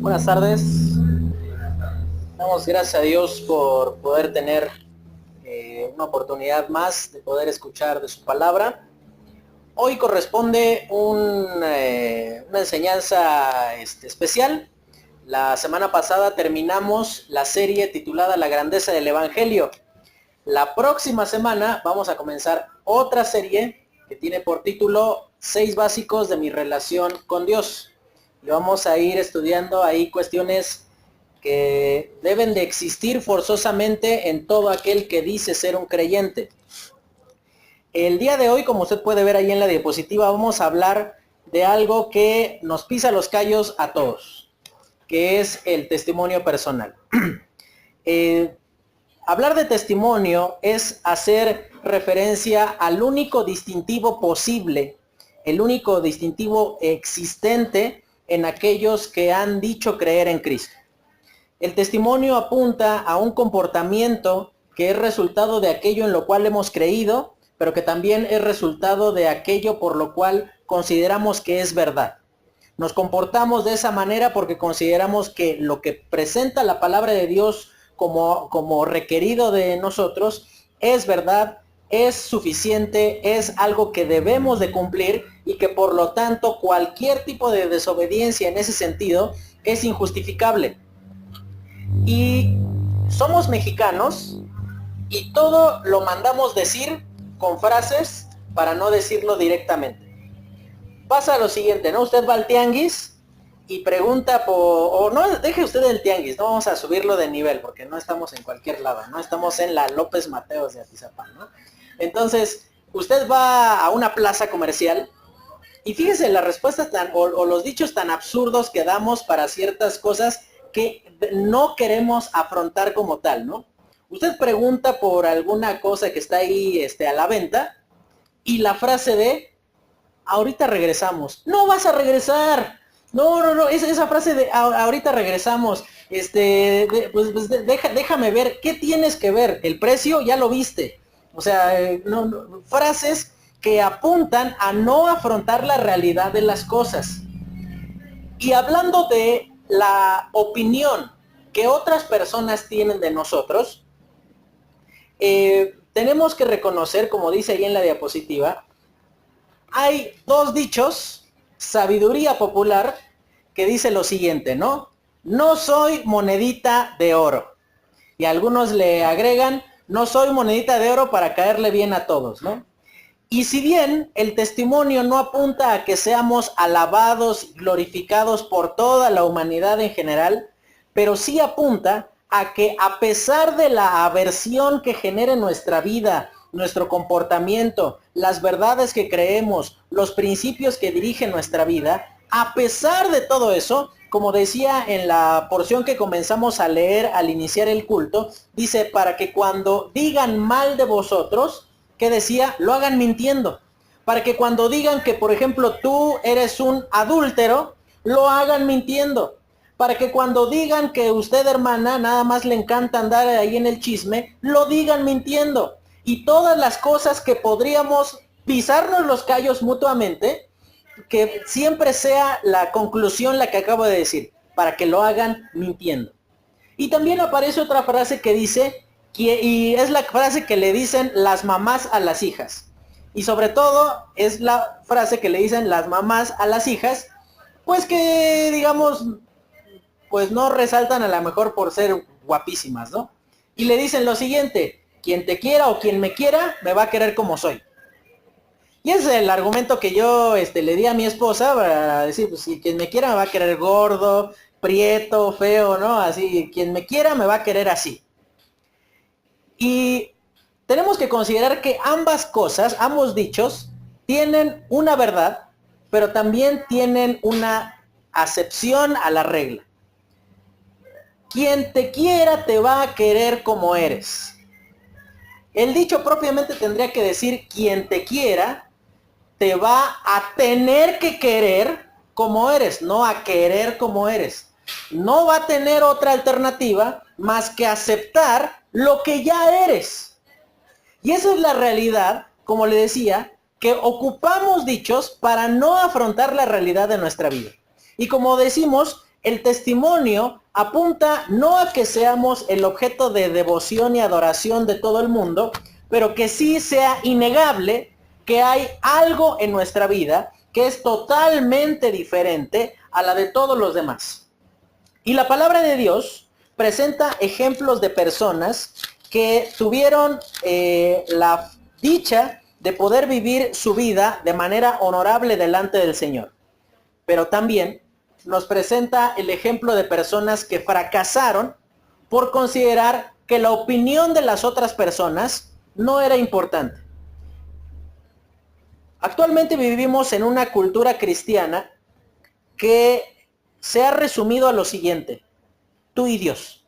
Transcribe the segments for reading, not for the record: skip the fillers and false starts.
Buenas tardes. Damos gracias a Dios por poder tener una oportunidad más de poder escuchar de su palabra. Hoy corresponde una enseñanza especial. La semana pasada terminamos la serie titulada La grandeza del Evangelio. La próxima semana vamos a comenzar otra serie que tiene por título 6 básicos de mi relación con Dios. Y vamos a ir estudiando ahí cuestiones que deben de existir forzosamente en todo aquel que dice ser un creyente. El día de hoy, como usted puede ver ahí en la diapositiva, vamos a hablar de algo que nos pisa los callos a todos, que es el testimonio personal. Hablar de testimonio es hacer referencia al único distintivo posible, el único distintivo existente en aquellos que han dicho creer en Cristo. El testimonio apunta a un comportamiento que es resultado de aquello en lo cual hemos creído, pero que también es resultado de aquello por lo cual consideramos que es verdad. Nos comportamos de esa manera porque consideramos que lo que presenta la palabra de Dios como requerido de nosotros es verdad, es suficiente, es algo que debemos de cumplir y que por lo tanto cualquier tipo de desobediencia en ese sentido es injustificable. Y somos mexicanos y todo lo mandamos decir con frases para no decirlo directamente. Pasa lo siguiente, ¿no? Usted va al tianguis y pregunta o no, deje usted el tianguis, no vamos a subirlo de nivel porque no estamos en cualquier lado, no estamos en la López Mateos de Atizapán, ¿no? Entonces, usted va a una plaza comercial y fíjese las respuestas o los dichos tan absurdos que damos para ciertas cosas que no queremos afrontar como tal, ¿no? Usted pregunta por alguna cosa que está ahí a la venta y la frase de ahorita regresamos. No vas a regresar. No. Esa frase de ahorita regresamos. Déjame ver. ¿Qué tienes que ver? El precio ya lo viste. O sea, frases que apuntan a no afrontar la realidad de las cosas. Y hablando de la opinión que otras personas tienen de nosotros, tenemos que reconocer, como dice ahí en la diapositiva, hay dos dichos, sabiduría popular, que dice lo siguiente, ¿no? No soy monedita de oro. Y algunos le agregan, no soy monedita de oro para caerle bien a todos, ¿no? Y si bien el testimonio no apunta a que seamos alabados, glorificados por toda la humanidad en general, pero sí apunta a que a pesar de la aversión que genere nuestra vida, nuestro comportamiento, las verdades que creemos, los principios que dirigen nuestra vida, a pesar de todo eso, como decía en la porción que comenzamos a leer al iniciar el culto, dice, para que cuando digan mal de vosotros, ¿qué decía? Lo hagan mintiendo. Para que cuando digan que, por ejemplo, tú eres un adúltero, lo hagan mintiendo. Para que cuando digan que usted, hermana, nada más le encanta andar ahí en el chisme, lo digan mintiendo. Y todas las cosas que podríamos pisarnos los callos mutuamente, que siempre sea la conclusión la que acabo de decir, para que lo hagan mintiendo. Y también aparece otra frase que dice, y es la frase que le dicen las mamás a las hijas. Y sobre todo es la frase que le dicen las mamás a las hijas, pues que digamos, pues no resaltan a lo mejor por ser guapísimas, ¿no? Y le dicen lo siguiente, quien te quiera o quien me quiera, me va a querer como soy. Y ese es el argumento que yo le di a mi esposa para decir, pues si quien me quiera me va a querer gordo, prieto, feo, ¿no? Así, quien me quiera me va a querer así. Y tenemos que considerar que ambas cosas, ambos dichos, tienen una verdad, pero también tienen una acepción a la regla. Quien te quiera te va a querer como eres. El dicho propiamente tendría que decir, quien te quiera te va a tener que querer como eres, no a querer como eres. No va a tener otra alternativa más que aceptar lo que ya eres. Y esa es la realidad, como le decía, que ocupamos dichos para no afrontar la realidad de nuestra vida. Y como decimos, el testimonio apunta no a que seamos el objeto de devoción y adoración de todo el mundo, pero que sí sea innegable que hay algo en nuestra vida que es totalmente diferente a la de todos los demás. Y la palabra de Dios presenta ejemplos de personas que tuvieron la dicha de poder vivir su vida de manera honorable delante del Señor. Pero también nos presenta el ejemplo de personas que fracasaron por considerar que la opinión de las otras personas no era importante. Actualmente vivimos en una cultura cristiana que se ha resumido a lo siguiente: tú y Dios.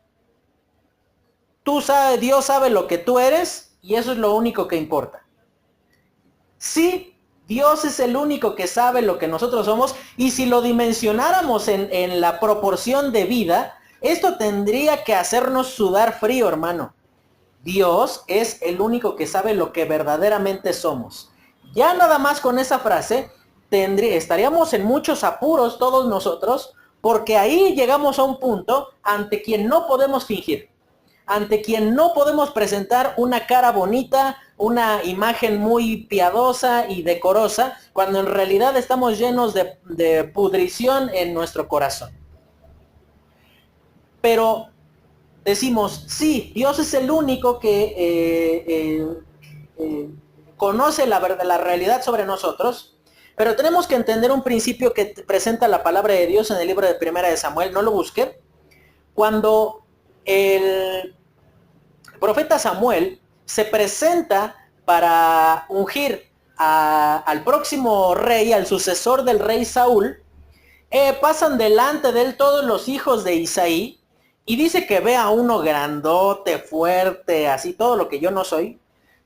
Dios sabe lo que tú eres y eso es lo único que importa. Sí, Dios es el único que sabe lo que nosotros somos, y si lo dimensionáramos en la proporción de vida, esto tendría que hacernos sudar frío, hermano. Dios es el único que sabe lo que verdaderamente somos. Ya nada más con esa frase estaríamos en muchos apuros todos nosotros, porque ahí llegamos a un punto ante quien no podemos fingir, ante quien no podemos presentar una cara bonita, una imagen muy piadosa y decorosa, cuando en realidad estamos llenos de pudrición en nuestro corazón. Pero decimos, sí, Dios es el único que conoce la realidad sobre nosotros, pero tenemos que entender un principio que presenta la palabra de Dios en el libro de Primera de Samuel. No lo busqué. Cuando el profeta Samuel se presenta para ungir al próximo rey, al sucesor del rey Saúl, pasan delante de él todos los hijos de Isaí, y dice que ve a uno grandote, fuerte, así todo lo que yo no soy,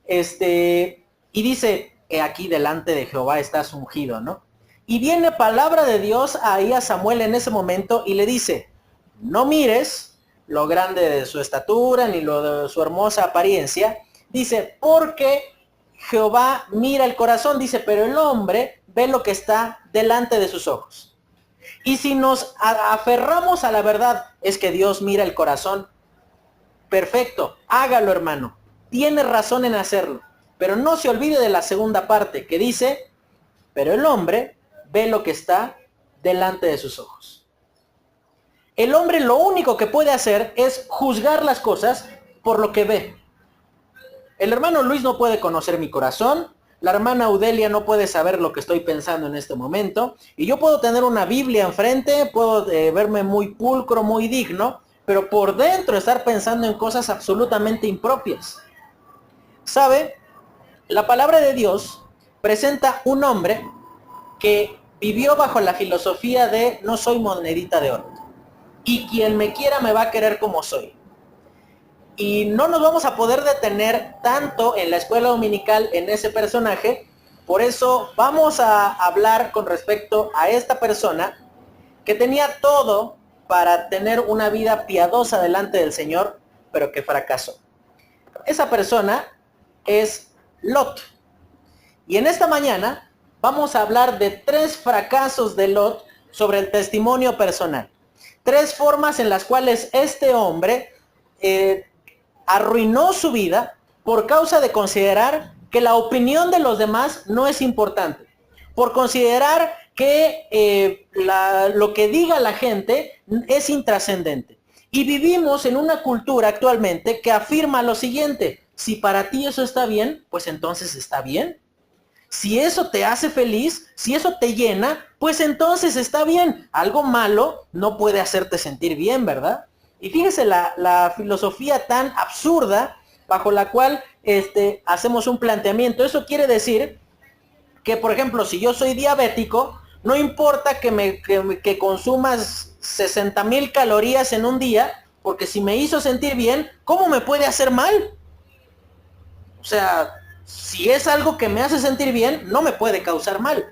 y dice, aquí delante de Jehová estás ungido, ¿no? Y viene palabra de Dios ahí a Samuel en ese momento y le dice, no mires lo grande de su estatura ni lo de su hermosa apariencia, dice, porque Jehová mira el corazón, dice, pero el hombre ve lo que está delante de sus ojos. Y si nos aferramos a la verdad, es que Dios mira el corazón, perfecto, hágalo, hermano, tiene razón en hacerlo, pero no se olvide de la segunda parte que dice, pero el hombre ve lo que está delante de sus ojos. El hombre lo único que puede hacer es juzgar las cosas por lo que ve. El hermano Luis no puede conocer mi corazón, la hermana Audelia no puede saber lo que estoy pensando en este momento, y yo puedo tener una Biblia enfrente, puedo verme muy pulcro, muy digno, pero por dentro estar pensando en cosas absolutamente impropias. ¿Sabe? La palabra de Dios presenta un hombre que vivió bajo la filosofía de no soy monedita de oro, y quien me quiera me va a querer como soy. Y no nos vamos a poder detener tanto en la escuela dominical en ese personaje, por eso vamos a hablar con respecto a esta persona que tenía todo para tener una vida piadosa delante del Señor, pero que fracasó. Esa persona es Lot. Y en esta mañana vamos a hablar de 3 fracasos de Lot sobre el testimonio personal. 3 formas en las cuales este hombre arruinó su vida por causa de considerar que la opinión de los demás no es importante, por considerar que lo que diga la gente es intrascendente. Y vivimos en una cultura actualmente que afirma lo siguiente: si para ti eso está bien, pues entonces está bien. Si eso te hace feliz, si eso te llena, pues entonces está bien. Algo malo no puede hacerte sentir bien, ¿verdad? Y fíjese la filosofía tan absurda bajo la cual hacemos un planteamiento. Eso quiere decir que, por ejemplo, si yo soy diabético, no importa que consumas 60,000 calorías en un día, porque si me hizo sentir bien, ¿cómo me puede hacer mal? O sea, si es algo que me hace sentir bien, no me puede causar mal.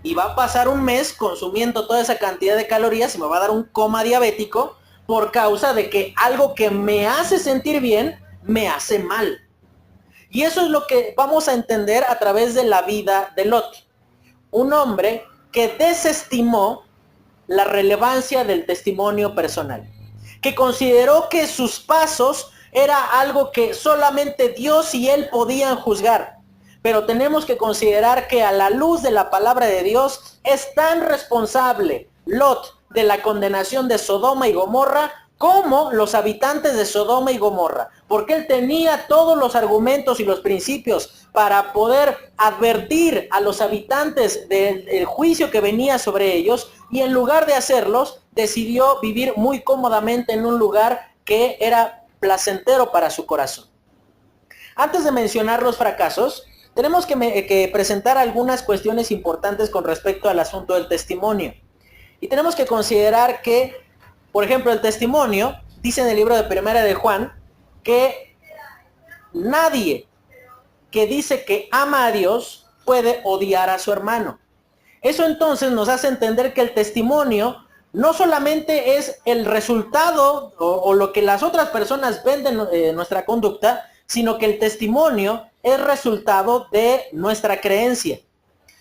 Y va a pasar un mes consumiendo toda esa cantidad de calorías y me va a dar un coma diabético por causa de que algo que me hace sentir bien, me hace mal. Y eso es lo que vamos a entender a través de la vida de Lot. Un hombre que desestimó la relevancia del testimonio personal, que consideró que sus pasos era algo que solamente Dios y él podían juzgar. Pero tenemos que considerar que a la luz de la palabra de Dios es tan responsable Lot de la condenación de Sodoma y Gomorra como los habitantes de Sodoma y Gomorra, porque él tenía todos los argumentos y los principios para poder advertir a los habitantes del juicio que venía sobre ellos, y en lugar de hacerlos, decidió vivir muy cómodamente en un lugar que era placentero para su corazón. Antes de mencionar los fracasos, tenemos que presentar algunas cuestiones importantes con respecto al asunto del testimonio. Y tenemos que considerar que, por ejemplo, el testimonio, dice en el libro de Primera de Juan, que nadie que dice que ama a Dios puede odiar a su hermano. Eso entonces nos hace entender que el testimonio no solamente es el resultado o lo que las otras personas ven de nuestra conducta, sino que el testimonio es resultado de nuestra creencia.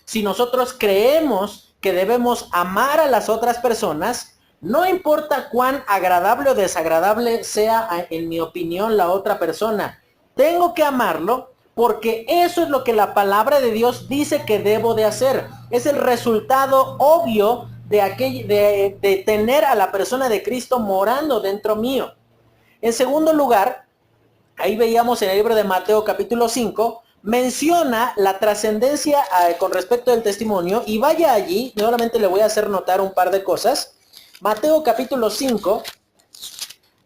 Si nosotros creemos que debemos amar a las otras personas, no importa cuán agradable o desagradable sea, en mi opinión, la otra persona, tengo que amarlo porque eso es lo que la palabra de Dios dice que debo de hacer. Es el resultado obvio de tener a la persona de Cristo morando dentro mío. En segundo lugar, ahí veíamos en el libro de Mateo capítulo 5, menciona la trascendencia con respecto del testimonio, y vaya allí, nuevamente le voy a hacer notar un par de cosas. Mateo capítulo 5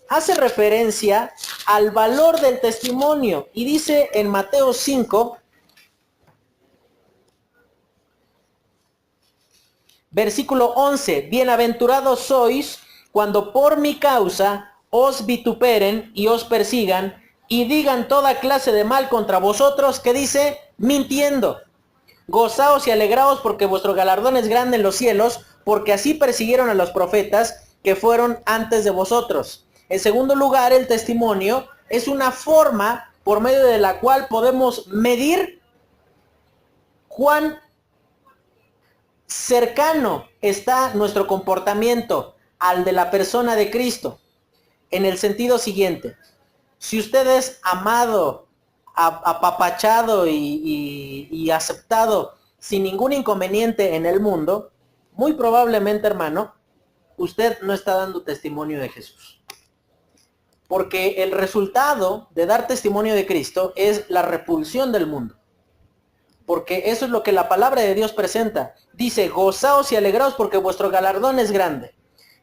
hace referencia al valor del testimonio y dice en Mateo 5, versículo 11, bienaventurados sois cuando por mi causa os vituperen y os persigan y digan toda clase de mal contra vosotros, que dice, mintiendo. Gozaos y alegraos porque vuestro galardón es grande en los cielos, porque así persiguieron a los profetas que fueron antes de vosotros. En segundo lugar, el testimonio es una forma por medio de la cual podemos medir cuán cercano está nuestro comportamiento al de la persona de Cristo. En el sentido siguiente: si usted es amado, apapachado y aceptado sin ningún inconveniente en el mundo, muy probablemente, hermano, usted no está dando testimonio de Jesús. Porque el resultado de dar testimonio de Cristo es la repulsión del mundo. Porque eso es lo que la palabra de Dios presenta. Dice, gozaos y alegraos porque vuestro galardón es grande.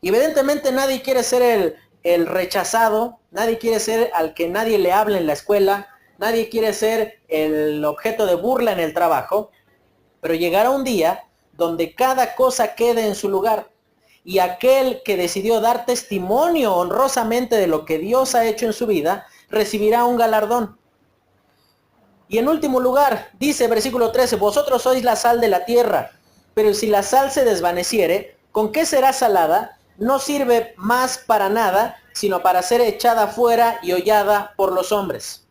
Y evidentemente nadie quiere ser el rechazado, nadie quiere ser al que nadie le hable en la escuela, nadie quiere ser el objeto de burla en el trabajo, pero llegará un día donde cada cosa quede en su lugar, y aquel que decidió dar testimonio honrosamente de lo que Dios ha hecho en su vida, recibirá un galardón. Y en último lugar, dice versículo 13, vosotros sois la sal de la tierra, pero si la sal se desvaneciere, ¿con qué será salada? No sirve más para nada, sino para ser echada fuera y hollada por los hombres.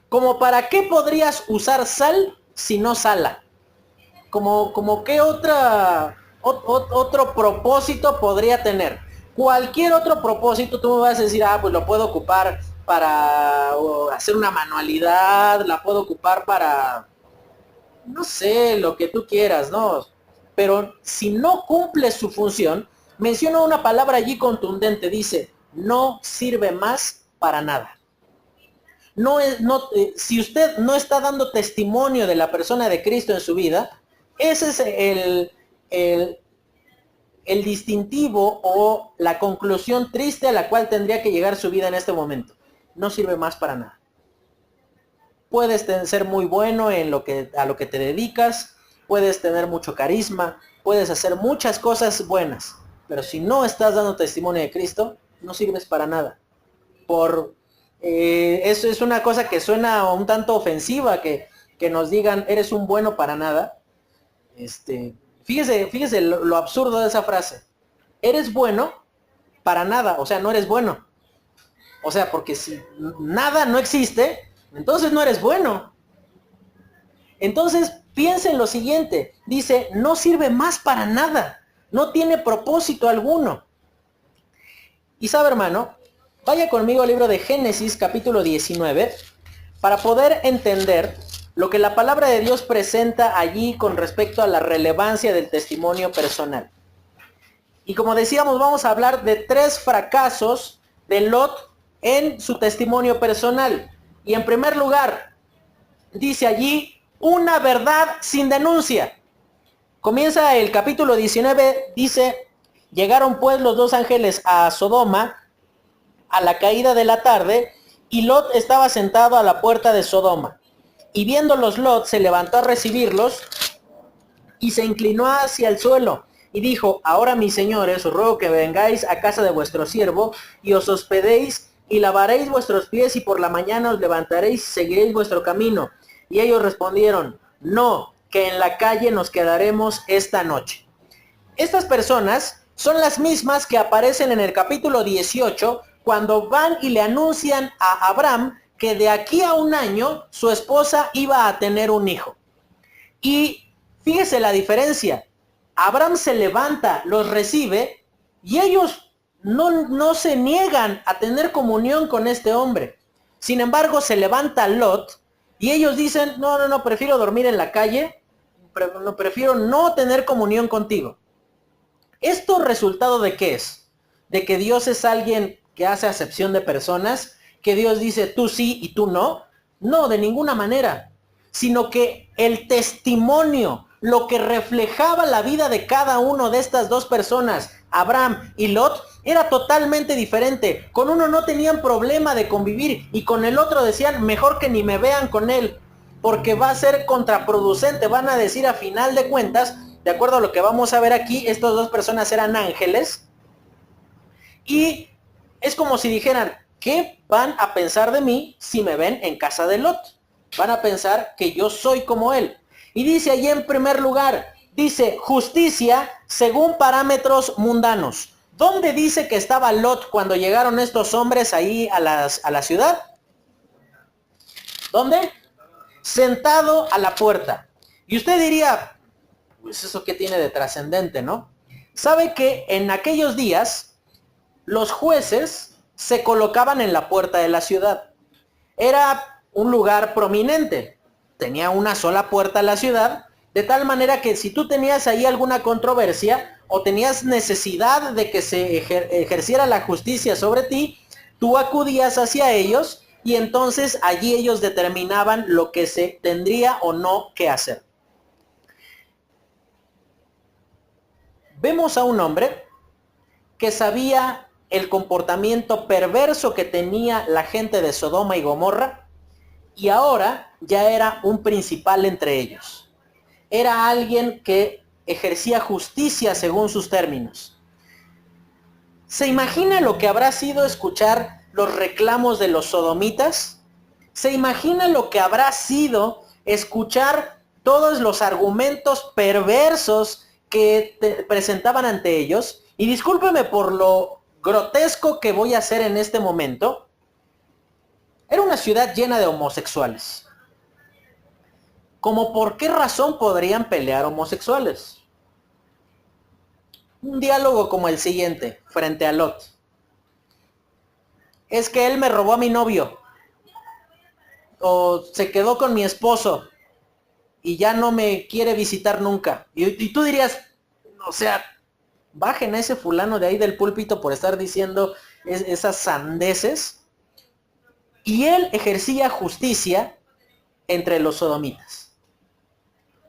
¿Como para qué podrías usar sal si no sala? ¿Como qué otro propósito podría tener? Cualquier otro propósito, tú me vas a decir, pues lo puedo ocupar para hacer una manualidad, la puedo ocupar para, no sé, lo que tú quieras, ¿no? Pero si no cumple su función, menciona una palabra allí contundente, dice, no sirve más para nada. Si usted no está dando testimonio de la persona de Cristo en su vida, ese es el distintivo o la conclusión triste a la cual tendría que llegar su vida en este momento. No sirve más para nada. Puedes ser muy bueno a lo que te dedicas, puedes tener mucho carisma, puedes hacer muchas cosas buenas, pero si no estás dando testimonio de Cristo, no sirves para nada. Eso es una cosa que suena un tanto ofensiva, que nos digan, eres un bueno para nada. Fíjese lo absurdo de esa frase. Eres bueno para nada, o sea, no eres bueno. O sea, porque si nada no existe, entonces no eres bueno. Entonces, piensa en lo siguiente. Dice, no sirve más para nada. No tiene propósito alguno. Y sabe, hermano, vaya conmigo al libro de Génesis capítulo 19 para poder entender lo que la palabra de Dios presenta allí con respecto a la relevancia del testimonio personal. Y como decíamos, vamos a hablar de 3 fracasos de Lot en su testimonio personal. Y en primer lugar, dice allí, una verdad sin denuncia. Comienza el capítulo 19, dice, llegaron pues los 2 ángeles a Sodoma a la caída de la tarde, y Lot estaba sentado a la puerta de Sodoma. Y viéndolos Lot se levantó a recibirlos y se inclinó hacia el suelo y dijo, ahora mis señores, os ruego que vengáis a casa de vuestro siervo y os hospedéis y lavaréis vuestros pies y por la mañana os levantaréis y seguiréis vuestro camino. Y ellos respondieron, no, que en la calle nos quedaremos esta noche. Estas personas son las mismas que aparecen en el capítulo 18 cuando van y le anuncian a Abraham que de aquí a un año su esposa iba a tener un hijo. Y fíjese la diferencia. Abraham se levanta, los recibe y ellos no se niegan a tener comunión con este hombre. Sin embargo, se levanta Lot y ellos dicen, no, prefiero dormir en la calle, prefiero no tener comunión contigo. ¿Esto resultado de qué es? ¿De que Dios es alguien que hace acepción de personas? ¿Que Dios dice tú sí y tú no? No, de ninguna manera. Sino que el testimonio, lo que reflejaba la vida de cada uno de estas 2 personas, Abraham y Lot, era totalmente diferente. Con uno no tenían problema de convivir y con el otro decían, mejor que ni me vean con él, porque va a ser contraproducente. Van a decir a final de cuentas, de acuerdo a lo que vamos a ver aquí, estas 2 personas eran ángeles. Y es como si dijeran, ¿qué van a pensar de mí si me ven en casa de Lot? Van a pensar que yo soy como él. Y dice allí en primer lugar, dice justicia según parámetros mundanos. ¿Dónde dice que estaba Lot cuando llegaron estos hombres ahí a la ciudad? ¿Dónde? Sentado a la puerta. Y usted diría, pues eso qué tiene de trascendente, ¿no? Sabe que en aquellos días los jueces se colocaban en la puerta de la ciudad. Era un lugar prominente. Tenía una sola puerta a la ciudad, de tal manera que si tú tenías ahí alguna controversia o tenías necesidad de que se ejerciera la justicia sobre ti, tú acudías hacia ellos y entonces allí ellos determinaban lo que se tendría o no que hacer. Vemos a un hombre que sabía el comportamiento perverso que tenía la gente de Sodoma y Gomorra, y ahora ya era un principal entre ellos. Era alguien que ejercía justicia según sus términos. ¿Se imagina lo que habrá sido escuchar los reclamos de los sodomitas? ¿Se imagina lo que habrá sido escuchar todos los argumentos perversos que presentaban ante ellos? Y discúlpeme por lo grotesco que voy a hacer en este momento. Era una ciudad llena de homosexuales. ¿Cómo por qué razón podrían pelear homosexuales? Un diálogo como el siguiente, frente a Lot. Es que él me robó a mi novio. O se quedó con mi esposo. Y ya no me quiere visitar nunca. Y tú dirías, o sea, bajen a ese fulano de ahí del púlpito por estar diciendo esas sandeces. Y él ejercía justicia entre los sodomitas.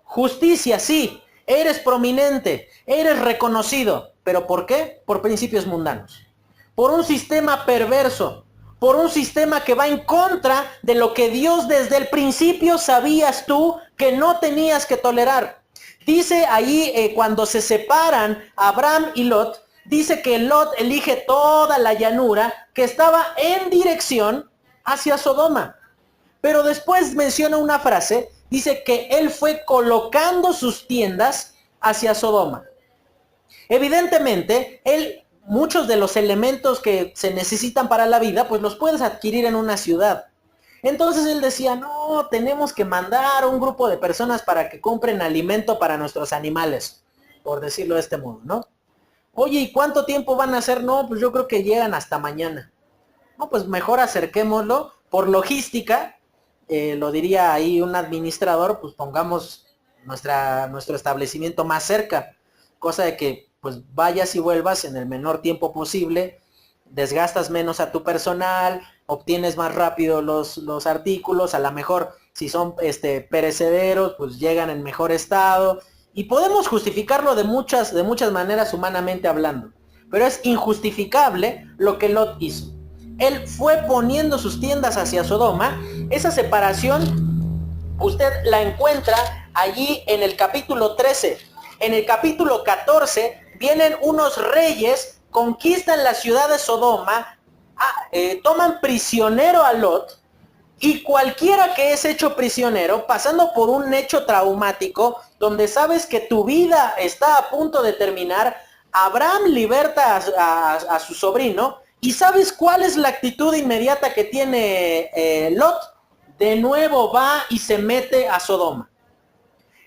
Justicia, sí, eres prominente, eres reconocido. ¿Pero por qué? Por principios mundanos. Por un sistema perverso. Por un sistema que va en contra de lo que Dios desde el principio sabías tú que no tenías que tolerar. Dice ahí cuando se separan Abraham y Lot, dice que Lot elige toda la llanura que estaba en dirección hacia Sodoma. Pero después menciona una frase, dice que él fue colocando sus tiendas hacia Sodoma. Evidentemente, muchos de los elementos que se necesitan para la vida, pues los puedes adquirir en una ciudad. Entonces él decía, no, tenemos que mandar a un grupo de personas para que compren alimento para nuestros animales, por decirlo de este modo, ¿no? Oye, ¿y cuánto tiempo van a hacer? No, pues yo creo que llegan hasta mañana. No, pues mejor acerquémoslo. Por logística, lo diría ahí un administrador, pues pongamos nuestro establecimiento más cerca. Cosa de que pues vayas y vuelvas en el menor tiempo posible, desgastas menos a tu personal, obtienes más rápido los artículos, a lo mejor si son perecederos, pues llegan en mejor estado. Y podemos justificarlo de muchas maneras humanamente hablando. Pero es injustificable lo que Lot hizo. Él fue poniendo sus tiendas hacia Sodoma. Esa separación usted la encuentra allí en el capítulo 13. En el capítulo 14 vienen unos reyes, conquistan la ciudad de Sodoma, toman prisionero a Lot, y cualquiera que es hecho prisionero, pasando por un hecho traumático, donde sabes que tu vida está a punto de terminar, Abraham liberta a su sobrino, y ¿sabes cuál es la actitud inmediata que tiene Lot? De nuevo va y se mete a Sodoma.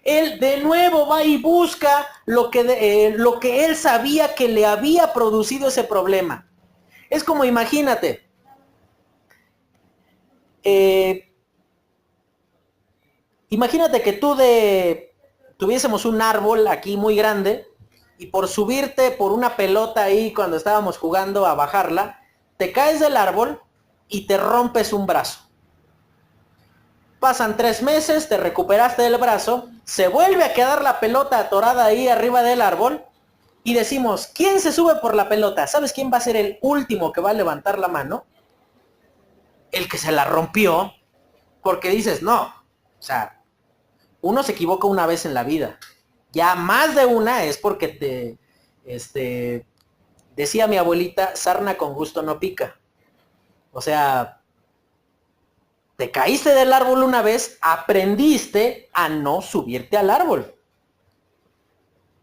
Él de nuevo va y busca lo que él sabía que le había producido ese problema. Es como, imagínate, imagínate que tuviésemos un árbol aquí muy grande y por subirte por una pelota ahí cuando estábamos jugando a bajarla, te caes del árbol y te rompes un brazo. Pasan 3 meses, te recuperaste del brazo, se vuelve a quedar la pelota atorada ahí arriba del árbol y decimos, ¿quién se sube por la pelota? ¿Sabes quién va a ser el último que va a levantar la mano? El que se la rompió, porque dices, no, o sea, uno se equivoca una vez en la vida. Ya más de una es porque decía mi abuelita, sarna con gusto no pica. O sea, te caíste del árbol una vez, aprendiste a no subirte al árbol.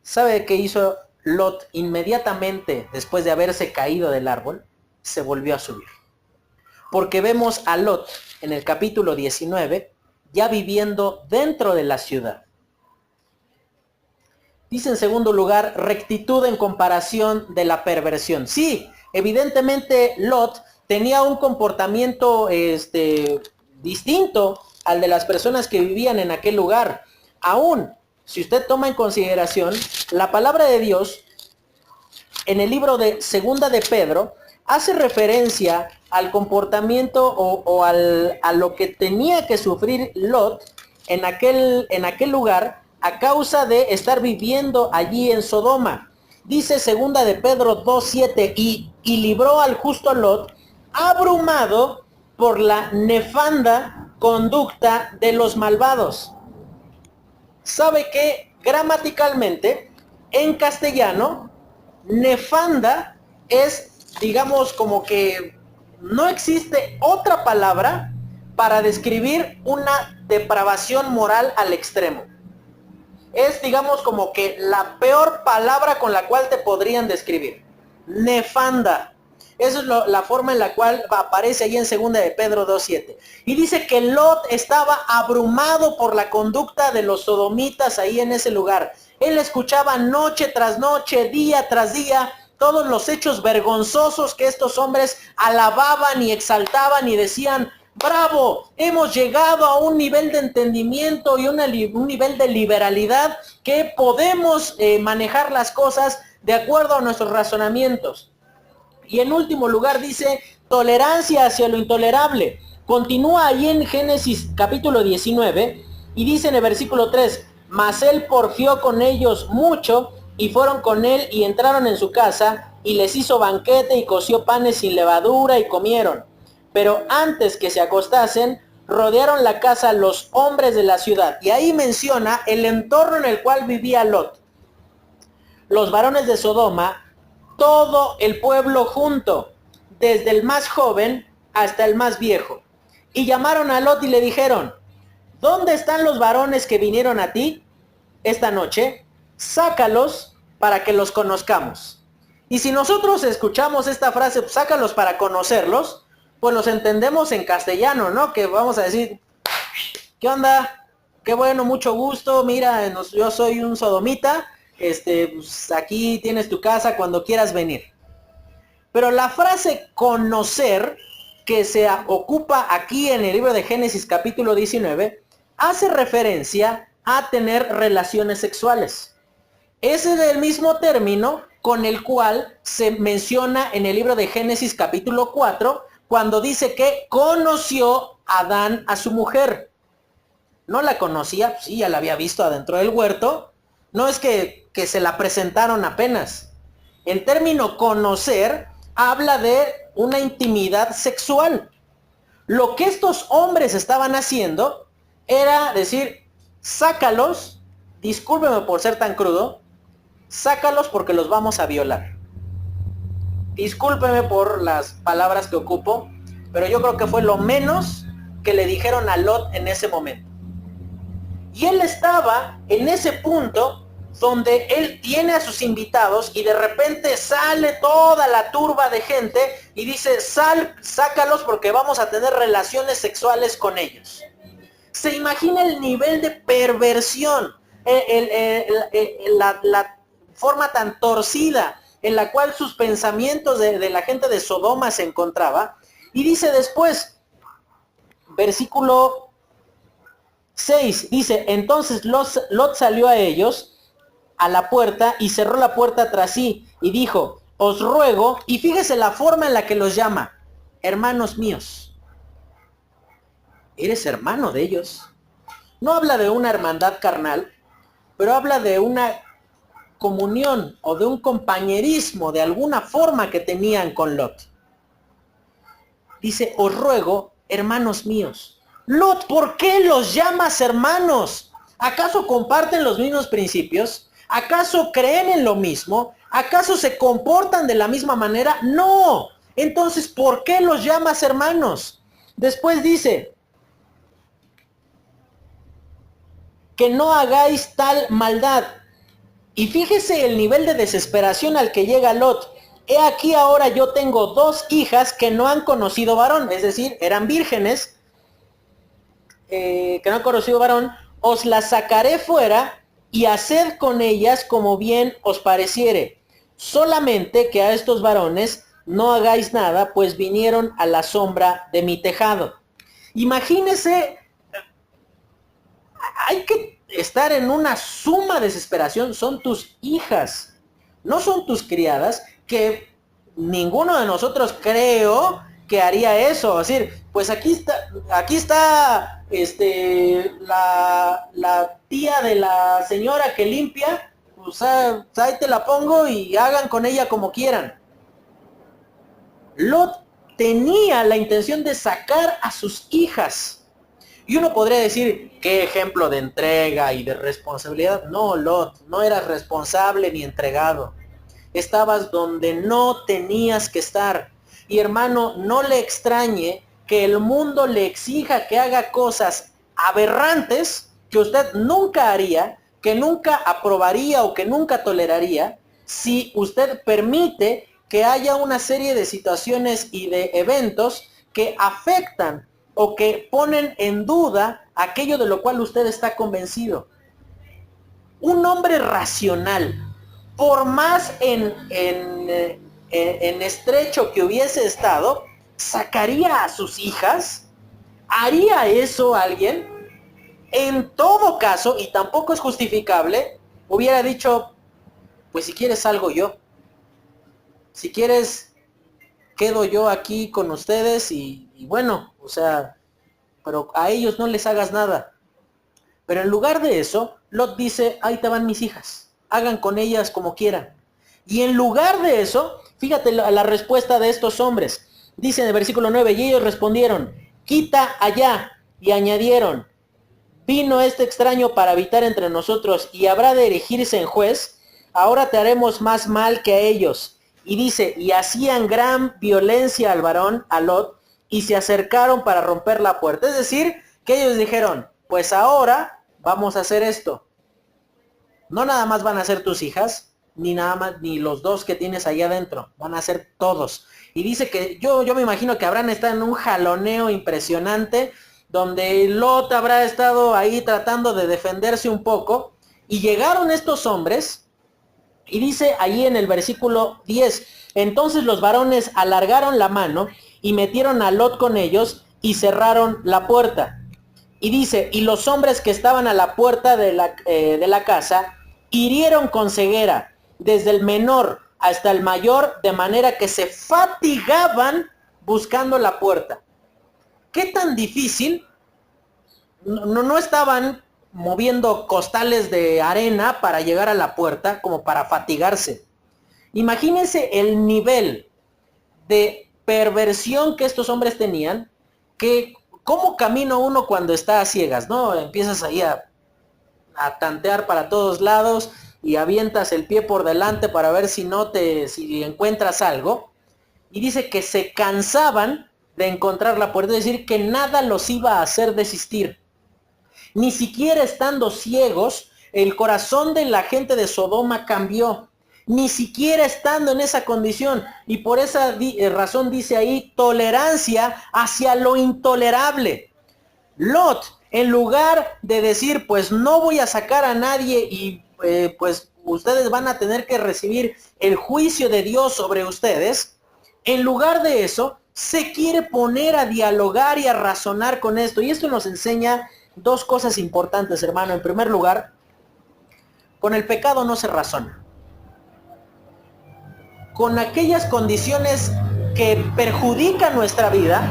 ¿Sabe qué hizo Lot inmediatamente después de haberse caído del árbol? Se volvió a subir. Porque vemos a Lot en el capítulo 19 ya viviendo dentro de la ciudad. Dice en segundo lugar, rectitud en comparación de la perversión. Sí, evidentemente Lot tenía un comportamiento distinto al de las personas que vivían en aquel lugar. Aún, si usted toma en consideración, la palabra de Dios en el libro de Segunda de Pedro hace referencia al comportamiento a lo que tenía que sufrir Lot en aquel lugar a causa de estar viviendo allí en Sodoma. Dice Segunda de Pedro 2:7, y libró al justo Lot, abrumado por la nefanda conducta de los malvados. ¿Sabe qué? Gramaticalmente, en castellano, nefanda es, digamos, como que no existe otra palabra para describir una depravación moral al extremo. Es, digamos, como que la peor palabra con la cual te podrían describir. Nefanda. Esa es la forma en la cual aparece ahí en 2 de Pedro 2:7. Y dice que Lot estaba abrumado por la conducta de los sodomitas ahí en ese lugar. Él escuchaba noche tras noche, día tras día, todos los hechos vergonzosos que estos hombres alababan y exaltaban y decían, bravo, hemos llegado a un nivel de entendimiento y un nivel de liberalidad que podemos manejar las cosas de acuerdo a nuestros razonamientos. Y en último lugar dice, tolerancia hacia lo intolerable. Continúa ahí en Génesis capítulo 19 y dice en el versículo 3, mas él porfió con ellos mucho y fueron con él y entraron en su casa y les hizo banquete y coció panes sin levadura y comieron. Pero antes que se acostasen, rodearon la casa los hombres de la ciudad. Y ahí menciona el entorno en el cual vivía Lot. Los varones de Sodoma, todo el pueblo junto, desde el más joven hasta el más viejo. Y llamaron a Lot y le dijeron, ¿dónde están los varones que vinieron a ti esta noche? Sácalos para que los conozcamos. Y si nosotros escuchamos esta frase, pues, sácalos para conocerlos, pues los entendemos en castellano, ¿no? Que vamos a decir, ¿qué onda? Qué bueno, mucho gusto, mira, yo soy un sodomita pues aquí tienes tu casa cuando quieras venir. Pero la frase conocer, que se ocupa aquí en el libro de Génesis capítulo 19, hace referencia a tener relaciones sexuales. Ese es el mismo término con el cual se menciona en el libro de Génesis capítulo 4, cuando dice que conoció Adán a su mujer. No la conocía, sí, ya la había visto adentro del huerto. No es que se la presentaron apenas. El término conocer habla de una intimidad sexual. Lo que estos hombres estaban haciendo era decir, sácalos, discúlpeme por ser tan crudo, sácalos porque los vamos a violar. Discúlpeme por las palabras que ocupo, pero yo creo que fue lo menos que le dijeron a Lot en ese momento. Y él estaba en ese punto donde él tiene a sus invitados y de repente sale toda la turba de gente y dice, sácalos porque vamos a tener relaciones sexuales con ellos. Se imagina el nivel de perversión, la forma tan torcida en la cual sus pensamientos de la gente de Sodoma se encontraba. Y dice después, versículo 6, dice, entonces Lot salió a ellos a la puerta y cerró la puerta tras sí y dijo, os ruego, y fíjese la forma en la que los llama, hermanos míos. Eres hermano de ellos. No habla de una hermandad carnal, pero habla de una comunión o de un compañerismo de alguna forma que tenían con Lot. Dice, os ruego, hermanos míos. Lot, ¿por qué los llamas hermanos? ¿Acaso comparten los mismos principios? ¿Acaso creen en lo mismo? ¿Acaso se comportan de la misma manera? No. Entonces, ¿por qué los llamas hermanos? Después dice, que no hagáis tal maldad. Y fíjese el nivel de desesperación al que llega Lot. He aquí ahora yo tengo 2 hijas que no han conocido varón, es decir, eran vírgenes, que no han conocido varón, os las sacaré fuera y haced con ellas como bien os pareciere. Solamente que a estos varones no hagáis nada, pues vinieron a la sombra de mi tejado. Imagínese, hay que estar en una suma desesperación. Son tus hijas, no son tus criadas, que ninguno de nosotros creo que haría eso. Es decir, pues aquí está la tía de la señora que limpia, pues ahí te la pongo y hagan con ella como quieran. Lot tenía la intención de sacar a sus hijas. Y uno podría decir, qué ejemplo de entrega y de responsabilidad. No, Lot, no eras responsable ni entregado. Estabas donde no tenías que estar. Y hermano, no le extrañe que el mundo le exija que haga cosas aberrantes que usted nunca haría, que nunca aprobaría o que nunca toleraría, si usted permite que haya una serie de situaciones y de eventos que afectan o que ponen en duda aquello de lo cual usted está convencido. Un hombre racional, por más en estrecho que hubiese estado, ¿sacaría a sus hijas? ¿Haría eso alguien? En todo caso, y tampoco es justificable, hubiera dicho, pues si quieres salgo yo. Si quieres, quedo yo aquí con ustedes y bueno, o sea, pero a ellos no les hagas nada. Pero en lugar de eso, Lot dice, ahí te van mis hijas, hagan con ellas como quieran. Y en lugar de eso, fíjate la respuesta de estos hombres. Dice en el versículo 9, y ellos respondieron, quita allá, y añadieron, vino este extraño para habitar entre nosotros y habrá de erigirse en juez, ahora te haremos más mal que a ellos. Y dice, y hacían gran violencia al varón, a Lot, y se acercaron para romper la puerta. Es decir, que ellos dijeron, pues ahora vamos a hacer esto. No nada más van a ser tus hijas, ni nada más, ni los 2 que tienes ahí adentro, van a ser todos. Y dice que yo me imagino que habrán estado en un jaloneo impresionante, donde Lot habrá estado ahí tratando de defenderse un poco, y llegaron estos hombres, Y dice ahí en el versículo 10, entonces los varones alargaron la mano y metieron a Lot con ellos y cerraron la puerta. Y dice, y los hombres que estaban a la puerta de la casa hirieron con ceguera, desde el menor hasta el mayor, de manera que se fatigaban buscando la puerta. ¿Qué tan difícil? No estaban moviendo costales de arena para llegar a la puerta como para fatigarse. Imagínense el nivel de perversión que estos hombres tenían, que cómo camina uno cuando está a ciegas, ¿no? Empiezas ahí a tantear para todos lados y avientas el pie por delante para ver si si encuentras algo. Y dice que se cansaban de encontrar la puerta, es decir, que nada los iba a hacer desistir. Ni siquiera estando ciegos, el corazón de la gente de Sodoma cambió. Ni siquiera estando en esa condición. Y por esa razón dice ahí, tolerancia hacia lo intolerable. Lot, en lugar de decir, pues no voy a sacar a nadie y pues ustedes van a tener que recibir el juicio de Dios sobre ustedes, en lugar de eso, se quiere poner a dialogar y a razonar con esto. Y esto nos enseña dos cosas importantes, hermano. En primer lugar, con el pecado no se razona. Con aquellas condiciones que perjudican nuestra vida,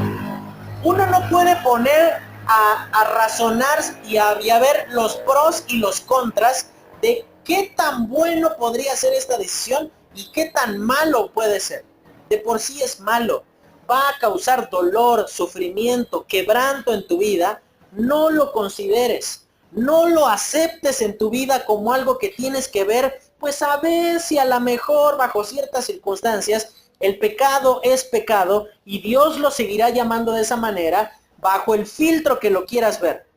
uno no puede poner a razonar y a ver los pros y los contras de qué tan bueno podría ser esta decisión y qué tan malo puede ser. De por sí es malo, va a causar dolor, sufrimiento, quebranto en tu vida. No lo consideres, no lo aceptes en tu vida como algo que tienes que ver, pues a ver si a lo mejor bajo ciertas circunstancias el pecado es pecado y Dios lo seguirá llamando de esa manera bajo el filtro que lo quieras ver.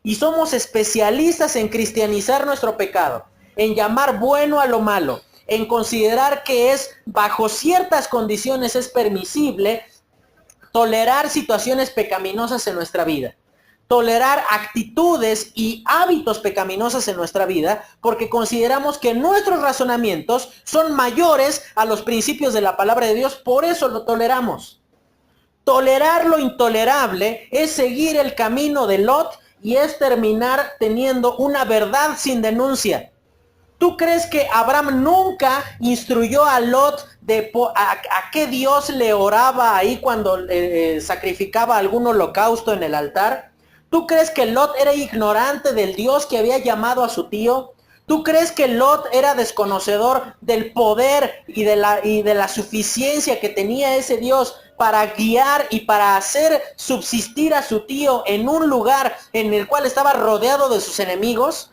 Y somos especialistas en cristianizar nuestro pecado, en llamar bueno a lo malo, en considerar que es bajo ciertas condiciones es permisible tolerar situaciones pecaminosas en nuestra vida. Tolerar actitudes y hábitos pecaminosos en nuestra vida porque consideramos que nuestros razonamientos son mayores a los principios de la palabra de Dios, por eso lo toleramos. Tolerar lo intolerable es seguir el camino de Lot y es terminar teniendo una verdad sin denuncia. ¿Tú crees que Abraham nunca instruyó a Lot de a qué Dios le oraba ahí cuando sacrificaba algún holocausto en el altar? ¿Tú crees que Lot era ignorante del Dios que había llamado a su tío? ¿Tú crees que Lot era desconocedor del poder y de la suficiencia que tenía ese Dios para guiar y para hacer subsistir a su tío en un lugar en el cual estaba rodeado de sus enemigos?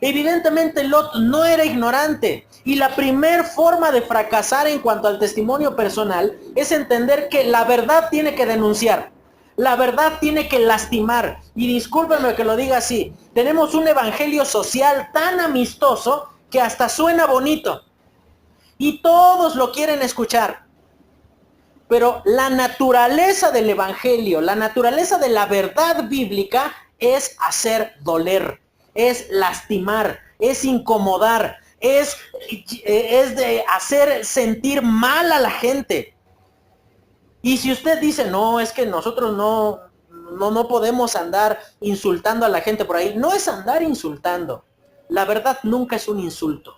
Evidentemente Lot no era ignorante. Y la primer forma de fracasar en cuanto al testimonio personal es entender que la verdad tiene que denunciar. La verdad tiene que lastimar. Y discúlpenme que lo diga así. Tenemos un evangelio social tan amistoso que hasta suena bonito. Y todos lo quieren escuchar. Pero la naturaleza del evangelio, la naturaleza de la verdad bíblica es hacer doler, es lastimar, es incomodar, es de hacer sentir mal a la gente. Y si usted dice, no, es que nosotros no podemos andar insultando a la gente por ahí, no es andar insultando. La verdad nunca es un insulto.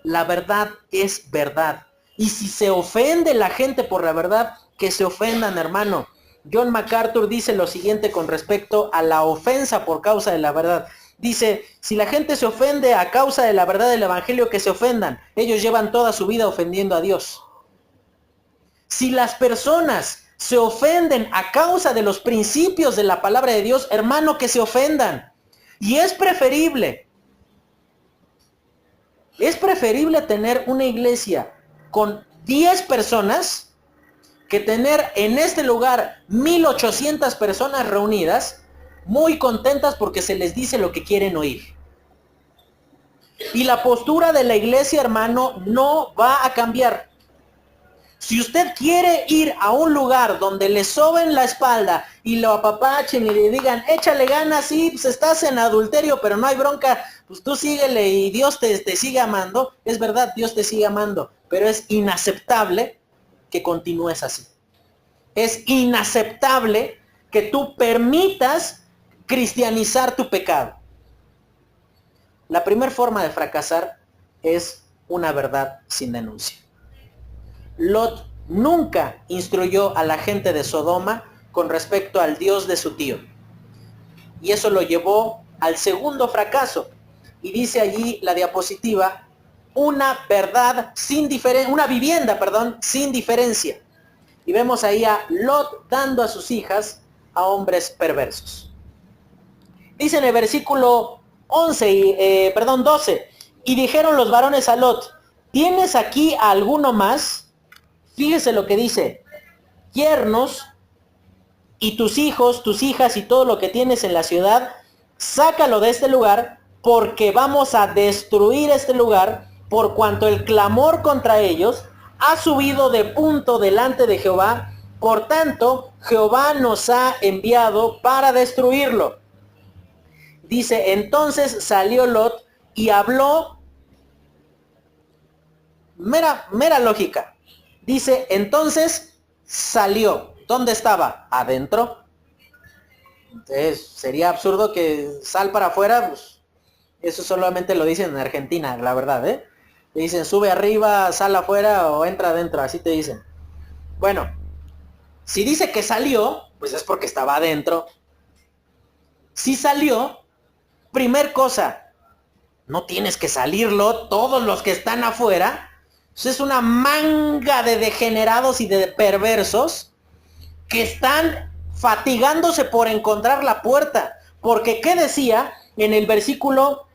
La verdad es verdad. Y si se ofende la gente por la verdad, que se ofendan, hermano. John MacArthur dice lo siguiente con respecto a la ofensa por causa de la verdad. Dice, si la gente se ofende a causa de la verdad del evangelio, que se ofendan. Ellos llevan toda su vida ofendiendo a Dios. Si las personas se ofenden a causa de los principios de la palabra de Dios, hermano, que se ofendan. Y es preferible tener una iglesia con 10 personas que tener en este lugar 1800 personas reunidas, muy contentas porque se les dice lo que quieren oír. Y la postura de la iglesia, hermano, no va a cambiar. Si usted quiere ir a un lugar donde le soben la espalda y lo apapachen y le digan, échale ganas, sí, pues estás en adulterio, pero no hay bronca, pues tú síguele y Dios te sigue amando. Es verdad, Dios te sigue amando, pero es inaceptable que continúes así. Es inaceptable que tú permitas cristianizar tu pecado. La primera forma de fracasar es una verdad sin denuncia. Lot nunca instruyó a la gente de Sodoma con respecto al Dios de su tío. Y eso lo llevó al segundo fracaso. Y dice allí la diapositiva, una vivienda, sin diferencia. Y vemos ahí a Lot dando a sus hijas a hombres perversos. Dice en el versículo 12, y dijeron los varones a Lot, ¿tienes aquí a alguno más? Fíjese lo que dice, yernos y tus hijos, tus hijas y todo lo que tienes en la ciudad, sácalo de este lugar, porque vamos a destruir este lugar, por cuanto el clamor contra ellos ha subido de punto delante de Jehová, por tanto, Jehová nos ha enviado para destruirlo. Dice, entonces salió Lot y habló, mera lógica. Dice, entonces salió. ¿Dónde estaba? Adentro. Entonces, sería absurdo que sal para afuera, pues, eso solamente lo dicen en Argentina, la verdad, ¿eh? Te dicen, sube arriba, sal afuera o entra adentro, así te dicen. Bueno, si dice que salió, pues es porque estaba adentro. Si salió, primer cosa, no tienes que salirlo, todos los que están afuera, pues es una manga de degenerados y de perversos que están fatigándose por encontrar la puerta. Porque ¿qué decía en el versículo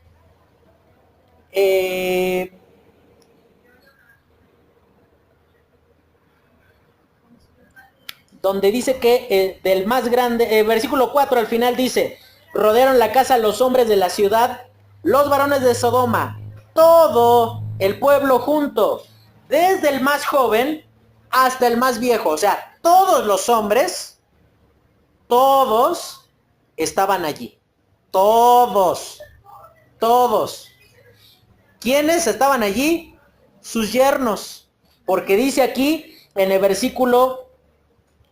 donde dice que del más grande, versículo 4 al final dice, rodearon la casa los hombres de la ciudad, los varones de Sodoma, todo el pueblo junto, desde el más joven hasta el más viejo, o sea, todos los hombres, todos estaban allí, todos. ¿Quiénes estaban allí? Sus yernos, porque dice aquí en el versículo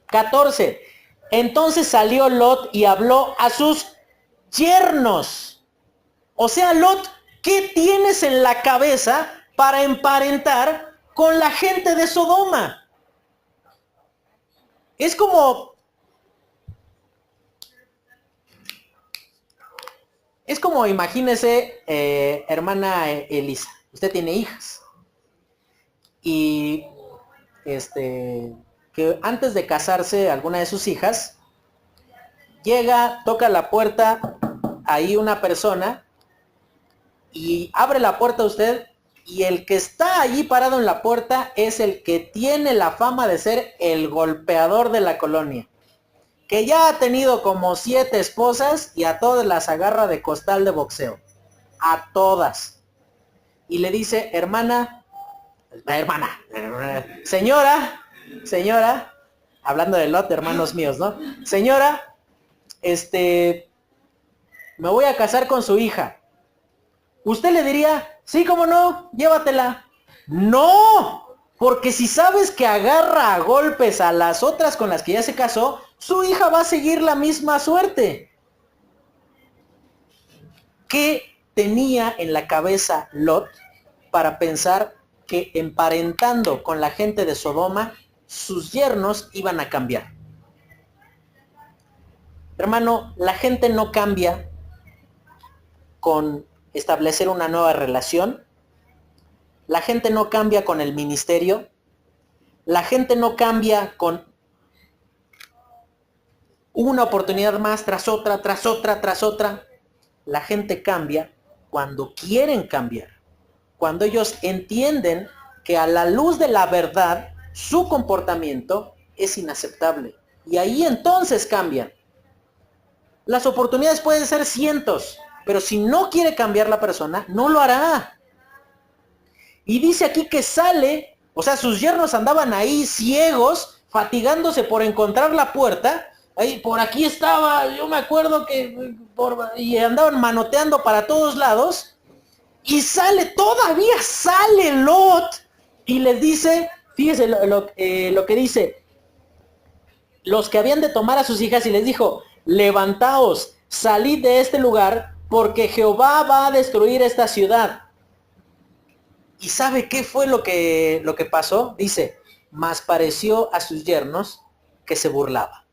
14, entonces salió Lot y habló a sus yernos. O sea, Lot, ¿qué tienes en la cabeza para emparentar con la gente de Sodoma? Es como imagínese, hermana Elisa, usted tiene hijas. Y que antes de casarse alguna de sus hijas, llega, toca la puerta, ahí una persona, y abre la puerta a usted, y el que está allí parado en la puerta es el que tiene la fama de ser el golpeador de la colonia, que ya ha tenido como 7 esposas y a todas las agarra de costal de boxeo, a todas, y le dice, señora, hablando de Lot, hermanos míos, ¿no? Señora, me voy a casar con su hija. Usted le diría, sí, cómo no, llévatela. No, porque si sabes que agarra a golpes a las otras con las que ya se casó, su hija va a seguir la misma suerte. ¿Qué tenía en la cabeza Lot para pensar que emparentando con la gente de Sodoma, sus yernos iban a cambiar? Hermano, la gente no cambia con establecer una nueva relación. La gente no cambia con el ministerio. La gente no cambia con una oportunidad más tras otra, tras otra, tras otra. La gente cambia cuando quieren cambiar. Cuando ellos entienden que a la luz de la verdad, su comportamiento es inaceptable. Y ahí entonces cambian. Las oportunidades pueden ser cientos, pero si no quiere cambiar la persona, no lo hará. Y dice aquí que sale, o sea, sus yernos andaban ahí ciegos, fatigándose por encontrar la puerta. Ahí, por aquí estaba, yo me acuerdo que y andaban manoteando para todos lados. Y todavía sale Lot y les dice, fíjese lo que dice, los que habían de tomar a sus hijas y les dijo, levantaos, salid de este lugar, porque Jehová va a destruir esta ciudad. ¿Y sabe qué fue lo que pasó? Dice, mas pareció a sus yernos que se burlaba.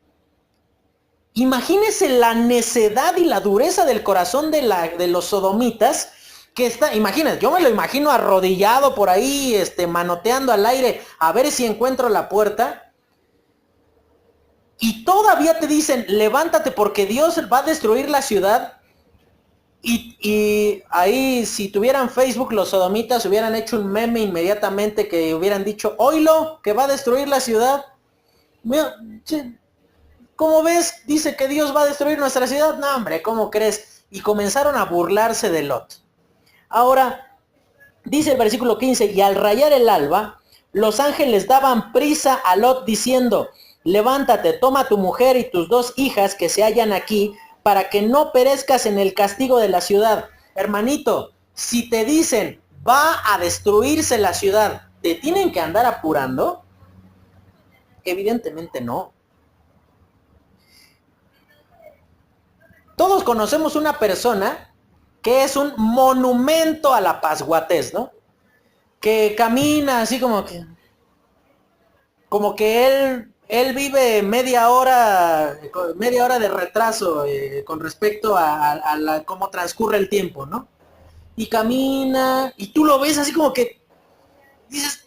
Imagínese la necedad y la dureza del corazón de los sodomitas, que imagínense, yo me lo imagino arrodillado por ahí, manoteando al aire, a ver si encuentro la puerta. Y todavía te dicen, levántate porque Dios va a destruir la ciudad. Y ahí, si tuvieran Facebook, los sodomitas hubieran hecho un meme inmediatamente que hubieran dicho, oílo, que va a destruir la ciudad. Mira, ¿cómo ves? Dice que Dios va a destruir nuestra ciudad. No, hombre, ¿cómo crees? Y comenzaron a burlarse de Lot. Ahora, dice el versículo 15, y al rayar el alba, los ángeles daban prisa a Lot diciendo, levántate, toma a tu mujer y tus 2 hijas que se hallan aquí, para que no perezcas en el castigo de la ciudad. Hermanito, si te dicen, va a destruirse la ciudad, ¿te tienen que andar apurando? Evidentemente no. Todos conocemos una persona que es un monumento a la pasguatez, ¿no? Que camina así como que él vive media hora de retraso con respecto a cómo transcurre el tiempo, ¿no? Y camina, y tú lo ves así como que dices,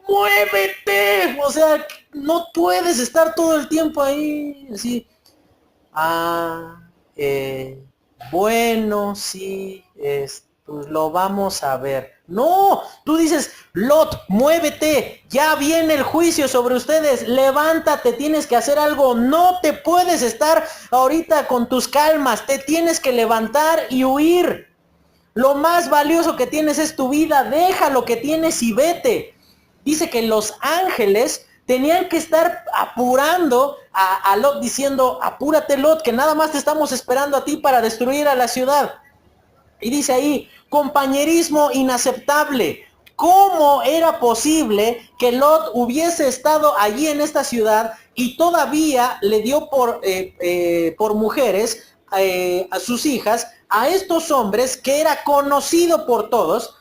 ¡muévete! O sea, no puedes estar todo el tiempo ahí, así. Bueno, sí, pues lo vamos a ver. No, tú dices, Lot, muévete, ya viene el juicio sobre ustedes, levántate, tienes que hacer algo, no te puedes estar ahorita con tus calmas, te tienes que levantar y huir. Lo más valioso que tienes es tu vida, deja lo que tienes y vete. Dice que los ángeles tenían que estar apurando a Lot diciendo, apúrate Lot, que nada más te estamos esperando a ti para destruir a la ciudad. Y dice ahí, compañerismo inaceptable. ¿Cómo era posible que Lot hubiese estado allí en esta ciudad y todavía le dio por mujeres a sus hijas, a estos hombres que era conocido por todos?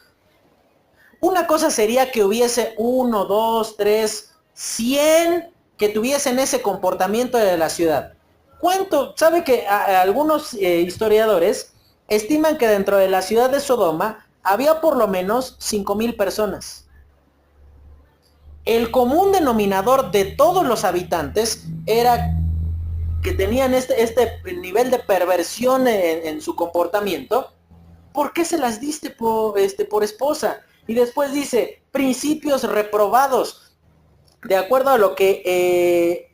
Una cosa sería que hubiese 1, 2, 3, 100 que tuviesen ese comportamiento de la ciudad. ¿Cuánto? ¿Sabe que algunos historiadores estiman que dentro de la ciudad de Sodoma había por lo menos 5,000 personas? El común denominador de todos los habitantes era que tenían este nivel de perversión en su comportamiento. ¿Por qué se las diste por esposa? Y después dice, principios reprobados. De acuerdo a lo que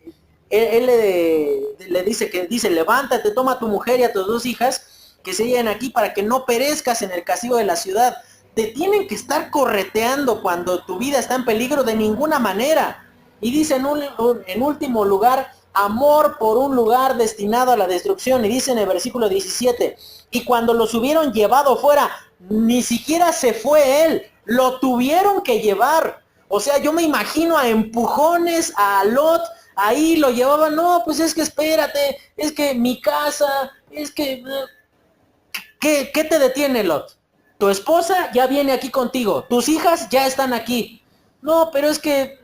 él le dice, que dice, levántate, toma a tu mujer y a tus 2 hijas, que se hallan aquí para que no perezcas en el castigo de la ciudad. Te tienen que estar correteando cuando tu vida está en peligro de ninguna manera. Y dice en último lugar, amor por un lugar destinado a la destrucción. Y dice en el versículo 17, y cuando los hubieron llevado fuera, ni siquiera se fue él, lo tuvieron que llevar. O sea, yo me imagino a empujones a Lot, ahí lo llevaban, no, pues es que espérate, es que mi casa, es que... ¿Qué te detiene, Lot? Tu esposa ya viene aquí contigo, tus hijas ya están aquí. No, pero es que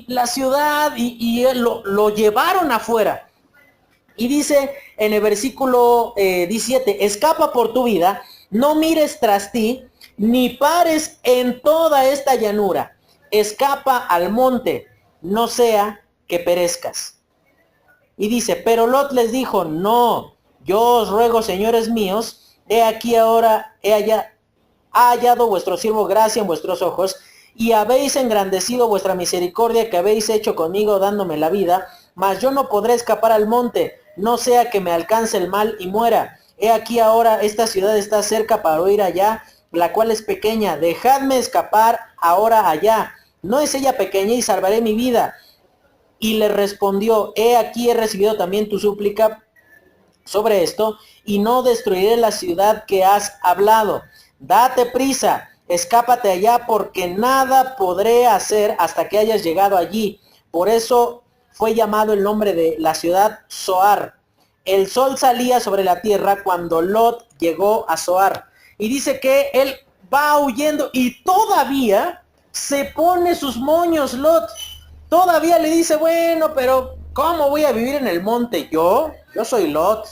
la ciudad y él lo llevaron afuera. Y dice en el versículo 17, escapa por tu vida, no mires tras ti, ni pares en toda esta llanura. Escapa al monte, no sea que perezcas. Y dice, pero Lot les dijo, no, yo os ruego, señores míos, he aquí ahora, ha hallado vuestro siervo gracia en vuestros ojos, y habéis engrandecido vuestra misericordia que habéis hecho conmigo dándome la vida, mas yo no podré escapar al monte, no sea que me alcance el mal y muera. He aquí ahora esta ciudad está cerca para ir allá, la cual es pequeña, dejadme escapar ahora allá. No es ella pequeña y salvaré mi vida. Y le respondió, he aquí he recibido también tu súplica sobre esto, y no destruiré la ciudad que has hablado. date prisa, escápate allá porque nada podré hacer hasta que hayas llegado allí. Por eso fue llamado el nombre de la ciudad Zoar. El sol salía sobre la tierra cuando Lot llegó a Zoar. Y dice que él va huyendo y todavía se pone sus moños Lot. Todavía le dice, bueno, pero ¿cómo voy a vivir en el monte? Yo soy Lot.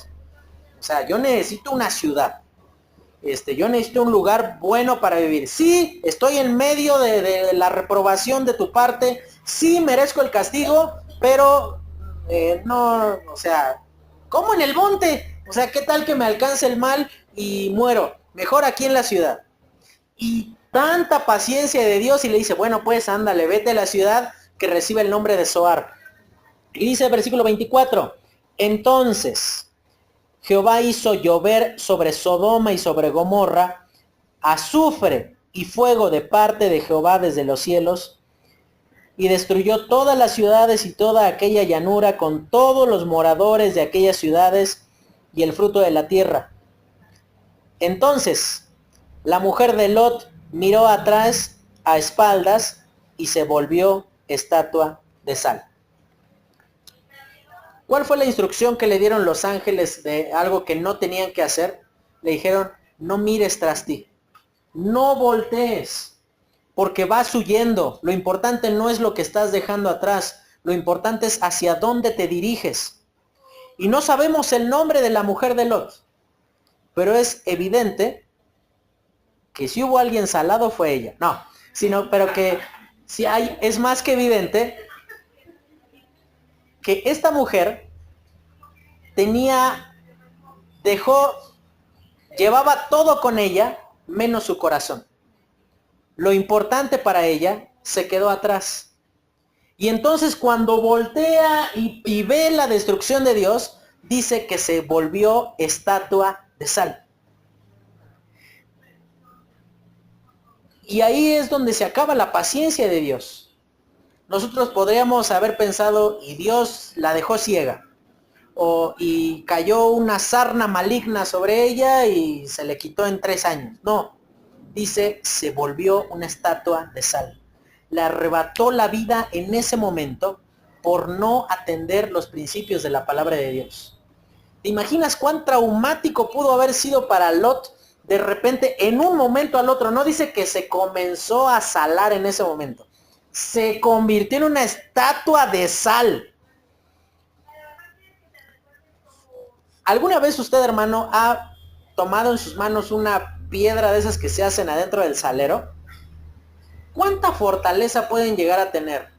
O sea, yo necesito una ciudad. Yo necesito un lugar bueno para vivir. Sí, estoy en medio de la reprobación de tu parte. Sí, merezco el castigo, pero no, o sea, ¿cómo en el monte? O sea, ¿qué tal que me alcance el mal y muero? Mejor aquí en la ciudad. Y tanta paciencia de Dios y le dice, bueno, pues ándale, vete a la ciudad que recibe el nombre de Zoar. Y dice el versículo 24, entonces Jehová hizo llover sobre Sodoma y sobre Gomorra azufre y fuego de parte de Jehová desde los cielos, y destruyó todas las ciudades y toda aquella llanura con todos los moradores de aquellas ciudades y el fruto de la tierra. Entonces la mujer de Lot miró atrás a espaldas y se volvió estatua de sal. ¿Cuál fue la instrucción que le dieron los ángeles de algo que no tenían que hacer? Le dijeron, no mires tras ti, no voltees, porque vas huyendo. Lo importante no es lo que estás dejando atrás, lo importante es hacia dónde te diriges. Y no sabemos el nombre de la mujer de Lot, pero es evidente que si hubo alguien salado fue ella. No, pero que si hay, es más que evidente que esta mujer llevaba todo con ella, menos su corazón. Lo importante para ella se quedó atrás. Y entonces cuando voltea y ve la destrucción de Dios, dice que se volvió estatua de sal. Y ahí es donde se acaba la paciencia de Dios. Nosotros podríamos haber pensado, y Dios la dejó ciega, y cayó una sarna maligna sobre ella y se le quitó en 3 años. No, dice, se volvió una estatua de sal. Le arrebató la vida en ese momento por no atender los principios de la palabra de Dios. ¿Te imaginas cuán traumático pudo haber sido para Lot de repente, en un momento al otro? No dice que se comenzó a salar en ese momento. Se convirtió en una estatua de sal. ¿Alguna vez usted, hermano, ha tomado en sus manos una piedra de esas que se hacen adentro del salero? ¿Cuánta fortaleza pueden llegar a tener?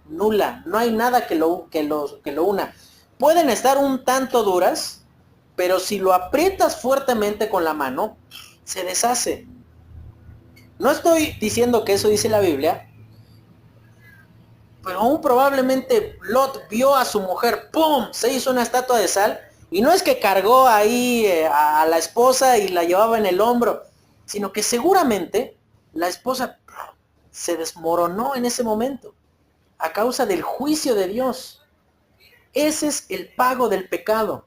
Nula. No hay nada que lo una. Pueden estar un tanto duras, pero si lo aprietas fuertemente con la mano, se deshace. No estoy diciendo que eso dice la Biblia, pero aún probablemente Lot vio a su mujer, ¡pum!, se hizo una estatua de sal, y no es que cargó ahí a la esposa y la llevaba en el hombro, sino que seguramente la esposa se desmoronó en ese momento, a causa del juicio de Dios. Ese es el pago del pecado.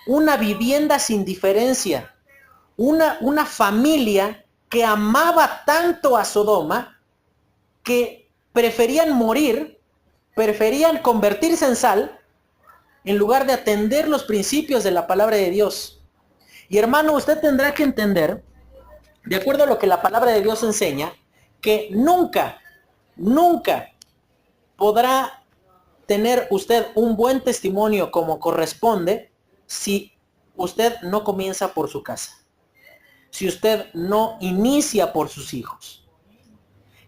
Una vivienda sin diferencia, una familia que amaba tanto a Sodoma, que preferían morir, preferían convertirse en sal, en lugar de atender los principios de la palabra de Dios. Y hermano, usted tendrá que entender, de acuerdo a lo que la palabra de Dios enseña, que nunca podrá tener usted un buen testimonio como corresponde si usted no comienza por su casa, si usted no inicia por sus hijos.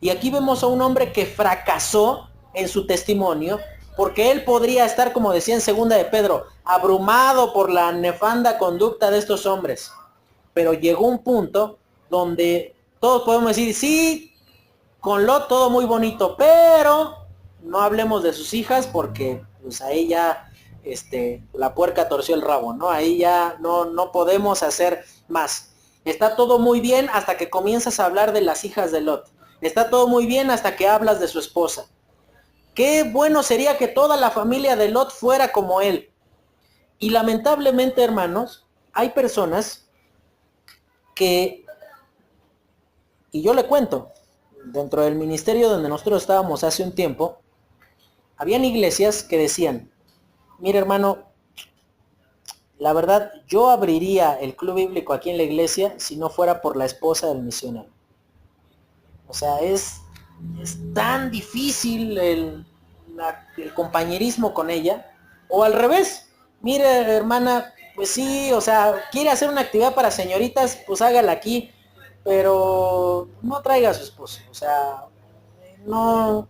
Y aquí vemos a un hombre que fracasó en su testimonio, porque él podría estar, como decía en 2 de Pedro, abrumado por la nefanda conducta de estos hombres. Pero llegó un punto donde todos podemos decir, sí, con Lot todo muy bonito, pero no hablemos de sus hijas porque pues ahí ya la puerca torció el rabo, ¿no? Ahí ya no podemos hacer más. Está todo muy bien hasta que comienzas a hablar de las hijas de Lot. Está todo muy bien hasta que hablas de su esposa. Qué bueno sería que toda la familia de Lot fuera como él. Y lamentablemente, hermanos, hay personas que Y yo le cuento, dentro del ministerio donde nosotros estábamos hace un tiempo, habían iglesias que decían, mire hermano, la verdad, yo abriría el club bíblico aquí en la iglesia si no fuera por la esposa del misionero. O sea, es tan difícil el compañerismo con ella. O al revés, mire hermana, pues sí, o sea, quiere hacer una actividad para señoritas, pues hágala aquí, pero no traiga a su esposo. O sea, no,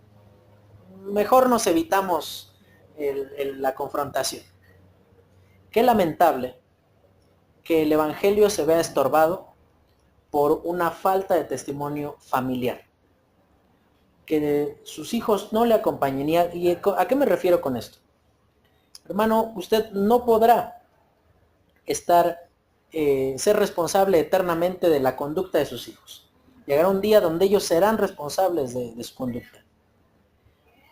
mejor nos evitamos la confrontación. Qué lamentable que el evangelio se vea estorbado por una falta de testimonio familiar. Que sus hijos no le acompañen. ¿Y a qué me refiero con esto? Hermano, usted no podrá ser responsable eternamente de la conducta de sus hijos. Llegará un día donde ellos serán responsables de su conducta.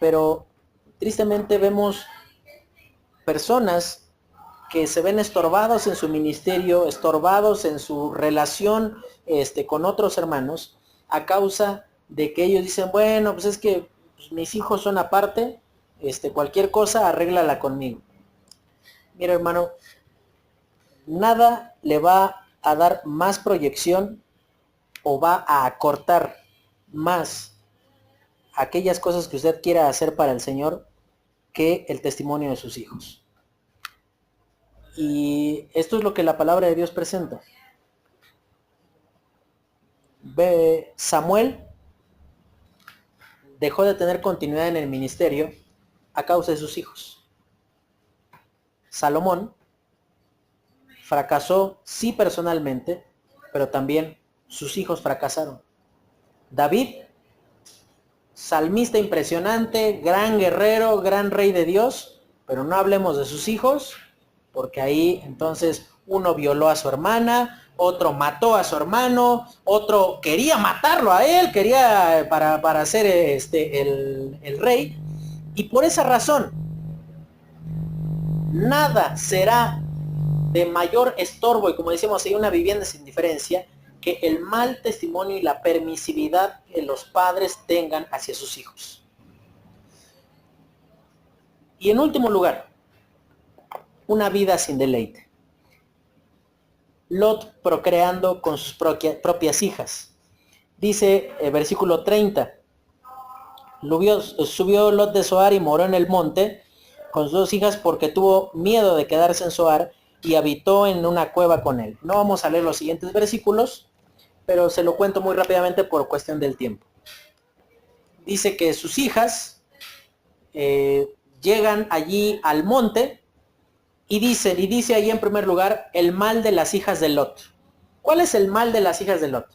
Pero tristemente vemos personas que se ven estorbados en su ministerio, estorbados en su relación con otros hermanos, a causa de que ellos dicen, bueno, pues es que pues, mis hijos son aparte, cualquier cosa arréglala conmigo. Mira hermano, nada le va a dar más proyección o va a acortar más aquellas cosas que usted quiera hacer para el Señor que el testimonio de sus hijos. Y esto es lo que la palabra de Dios presenta. Samuel dejó de tener continuidad en el ministerio a causa de sus hijos. Salomón fracasó, sí personalmente, pero también sus hijos fracasaron. David, salmista impresionante, gran guerrero, gran rey de Dios, pero no hablemos de sus hijos, porque ahí entonces uno violó a su hermana, otro mató a su hermano, otro quería matarlo a él, quería para ser el rey, y por esa razón nada será de mayor estorbo, y como decíamos, hay una vivienda sin diferencia, que el mal testimonio y la permisividad que los padres tengan hacia sus hijos. Y en último lugar, una vida sin deleite. Lot procreando con sus propias hijas. Dice el versículo 30, subió Lot de Zoar y moró en el monte con sus dos hijas porque tuvo miedo de quedarse en Zoar y habitó en una cueva con él. No vamos a leer los siguientes versículos, pero se lo cuento muy rápidamente por cuestión del tiempo. Dice que sus hijas llegan allí al monte y dice ahí en primer lugar el mal de las hijas de Lot. ¿Cuál es el mal de las hijas de Lot?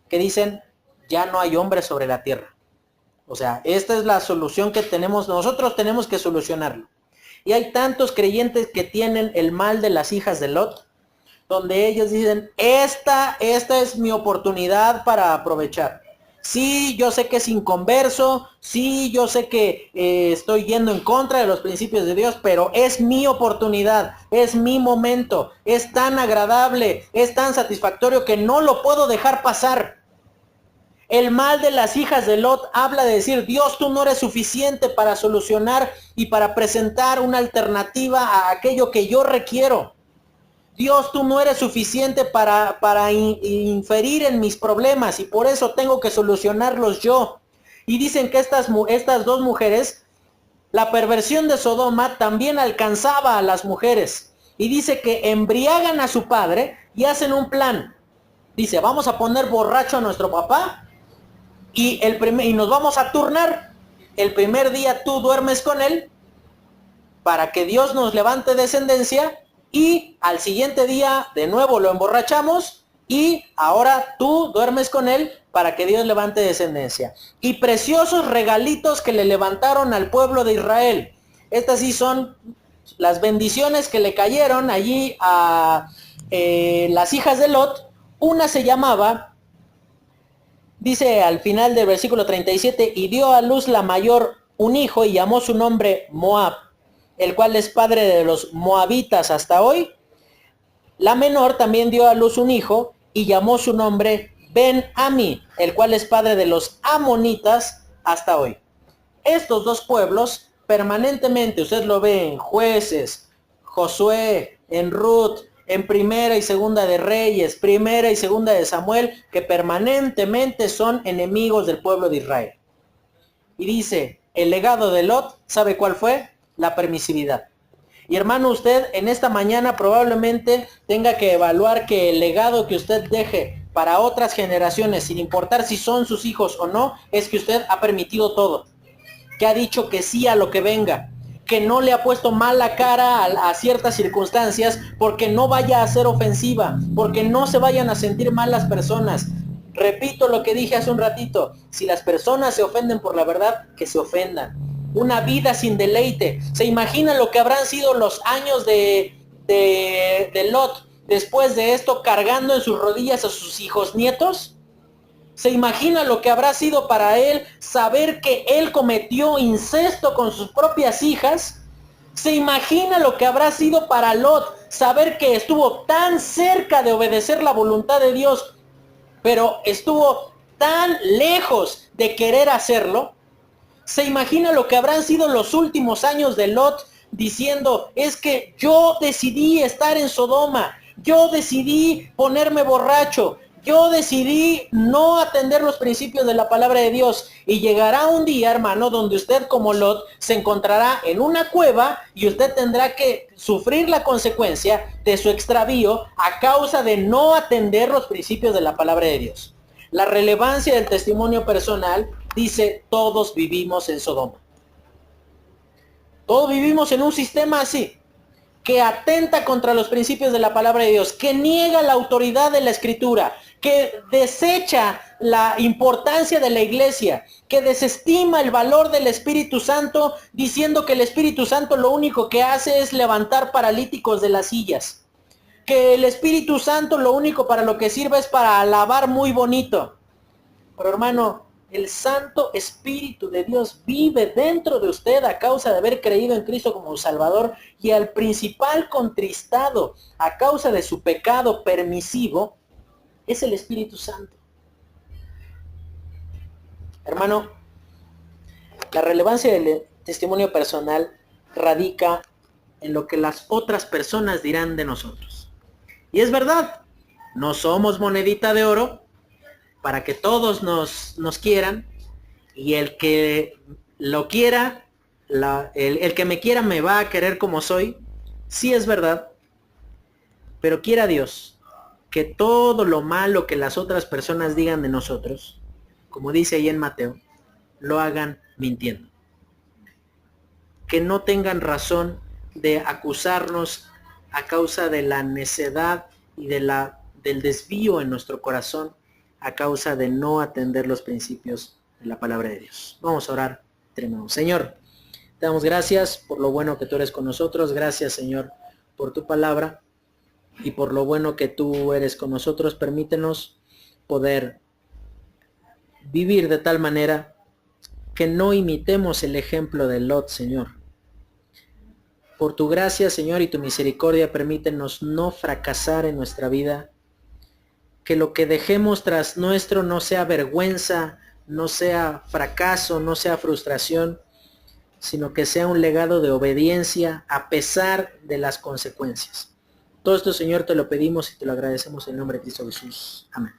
Que dicen, ya no hay hombre sobre la tierra. O sea, esta es la solución que tenemos, nosotros tenemos que solucionarlo. Y hay tantos creyentes que tienen el mal de las hijas de Lot, donde ellos dicen, esta es mi oportunidad para aprovechar. Sí, yo sé que es inconverso, sí, yo sé que estoy yendo en contra de los principios de Dios, pero es mi oportunidad, es mi momento, es tan agradable, es tan satisfactorio que no lo puedo dejar pasar. El mal de las hijas de Lot habla de decir, Dios, tú no eres suficiente para solucionar y para presentar una alternativa a aquello que yo requiero. Dios, tú no eres suficiente para inferir en mis problemas y por eso tengo que solucionarlos yo. Y dicen que estas dos mujeres, la perversión de Sodoma también alcanzaba a las mujeres. Y dice que embriagan a su padre y hacen un plan. Dice, vamos a poner borracho a nuestro papá y nos vamos a turnar. El primer día tú duermes con él para que Dios nos levante descendencia. Y al siguiente día de nuevo lo emborrachamos y ahora tú duermes con él para que Dios levante descendencia. Y preciosos regalitos que le levantaron al pueblo de Israel. Estas sí son las bendiciones que le cayeron allí a las hijas de Lot. Una se llamaba, dice al final del versículo 37, y dio a luz la mayor un hijo y llamó su nombre Moab, el cual es padre de los moabitas hasta hoy. La menor también dio a luz un hijo y llamó su nombre Ben-Ami, el cual es padre de los amonitas hasta hoy. Estos dos pueblos permanentemente, usted lo ve en Jueces, Josué, en Ruth, en Primera y Segunda de Reyes, Primera y Segunda de Samuel, que permanentemente son enemigos del pueblo de Israel. Y dice, el legado de Lot, ¿sabe cuál fue? La permisividad. Y hermano, usted en esta mañana probablemente tenga que evaluar que el legado que usted deje para otras generaciones, sin importar si son sus hijos o no, es que usted ha permitido todo, que ha dicho que sí a lo que venga, que no le ha puesto mala cara a ciertas circunstancias porque no vaya a ser ofensiva, porque no se vayan a sentir mal las personas. Repito lo que dije hace un ratito, si las personas se ofenden por la verdad, que se ofendan. Una vida sin deleite. ¿Se imagina lo que habrán sido los años de Lot después de esto, cargando en sus rodillas a sus hijos nietos? ¿Se imagina lo que habrá sido para él saber que él cometió incesto con sus propias hijas? ¿Se imagina lo que habrá sido para Lot saber que estuvo tan cerca de obedecer la voluntad de Dios, pero estuvo tan lejos de querer hacerlo? ¿Se imagina lo que habrán sido los últimos años de Lot diciendo, es que yo decidí estar en Sodoma, yo decidí ponerme borracho, yo decidí no atender los principios de la palabra de Dios? Y llegará un día, hermano, donde usted como Lot se encontrará en una cueva y usted tendrá que sufrir la consecuencia de su extravío a causa de no atender los principios de la palabra de Dios. La relevancia del testimonio personal dice, todos vivimos en Sodoma. Todos vivimos en un sistema así, que atenta contra los principios de la palabra de Dios, que niega la autoridad de la Escritura, que desecha la importancia de la iglesia, que desestima el valor del Espíritu Santo, diciendo que el Espíritu Santo lo único que hace es levantar paralíticos de las sillas. Que el Espíritu Santo lo único para lo que sirve es para alabar muy bonito. Pero hermano, el Santo Espíritu de Dios vive dentro de usted a causa de haber creído en Cristo como Salvador, y al principal contristado a causa de su pecado permisivo es el Espíritu Santo. Hermano, la relevancia del testimonio personal radica en lo que las otras personas dirán de nosotros. Y es verdad, no somos monedita de oro para que todos nos quieran, y el que lo quiera, el que me quiera me va a querer como soy. Sí es verdad, pero quiera Dios que todo lo malo que las otras personas digan de nosotros, como dice ahí en Mateo, lo hagan mintiendo. Que no tengan razón de acusarnos a causa de la necedad y del desvío en nuestro corazón a causa de no atender los principios de la palabra de Dios. Vamos a orar. Tremendo. Señor, te damos gracias por lo bueno que tú eres con nosotros. Gracias, Señor, por tu palabra y por lo bueno que tú eres con nosotros. Permítenos poder vivir de tal manera que no imitemos el ejemplo de Lot, Señor. Por tu gracia, Señor, y tu misericordia, permítenos no fracasar en nuestra vida. Que lo que dejemos tras nuestro no sea vergüenza, no sea fracaso, no sea frustración, sino que sea un legado de obediencia a pesar de las consecuencias. Todo esto, Señor, te lo pedimos y te lo agradecemos en el nombre de Cristo Jesús. Amén.